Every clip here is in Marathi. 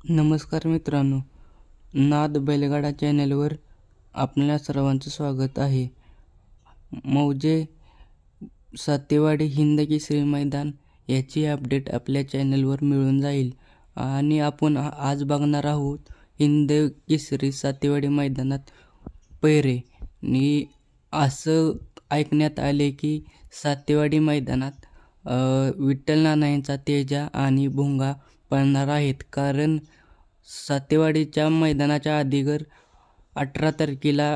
नमस्कार मित्रांनो, नाद बैलगाडा चॅनलवर आपल्या सर्वांचं स्वागत आहे. मौजे सातेवाडी हिंद केसरी मैदान याची अपडेट आपल्या चॅनलवर मिळून जाईल आणि आपण आज बघणार आहोत हिंद केसरी सातेवाडी मैदानात पैरे. आणि असं ऐकण्यात आले की सातेवाडी मैदानात विठ्ठल नाना यांचा तेजा आणि भुंगा पळणार आहेत, कारण सातेवाडीच्या मैदानाच्या अगोदर 18 तारखेला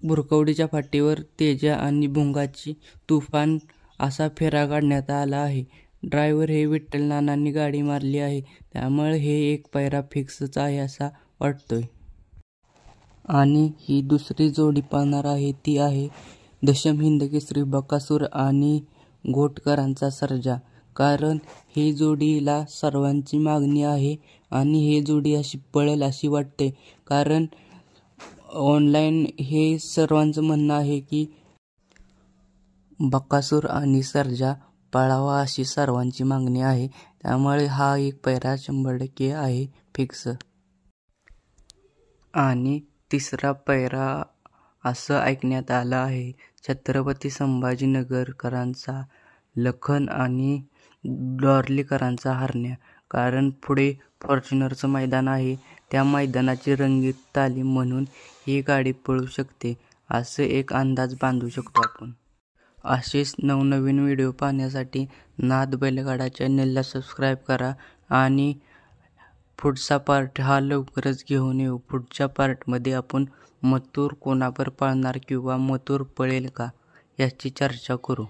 भुरकवडीच्या फाटीवर तेजा आणि भुंगाची तुफान असा फेरा काढण्यात आला आहे. ड्रायव्हर हे विठ्ठल नानांनी गाडी मारली आहे, त्यामुळे हे एक पैरा फिक्सच आहे असा वाटतोय. आणि ही दुसरी जोडी पाळणार आहे ती आहे दशम हिंद केसरी बकासूर आणि घोटकरांचा सर्जा, कारण ही जोडीला सर्वांची मागणी आहे आणि ही जोडी अशी पळेल अशी वाटते. कारण ऑनलाईन हे सर्वांचं म्हणणं आहे की बकासूर आणि सर्जा पळावा अशी सर्वांची मागणी आहे, त्यामुळे हा एक पैरा 100% आहे फिक्स. आणि तिसरा पैरा असं ऐकण्यात आलं आहे छत्रपती संभाजीनगरकरांचा लखन आणि डॉर्लीकरांचा हरण्या, कारण पुढे फॉर्च्युनरचं मैदान आहे, त्या मैदानाची रंगीत तालीम म्हणून ही गाडी पळू शकते असं एक अंदाज बांधू शकतो आपण. असेच नवनवीन व्हिडिओ पाहण्यासाठी नाद बैलगाडा चॅनलला सबस्क्राईब करा आणि पुढचा पार्ट हा लवकरच घेऊन येऊ. पुढच्या पार्टमध्ये आपण मथुर कोणावर पाळणार किंवा मथुर पळेल का याची चर्चा करू.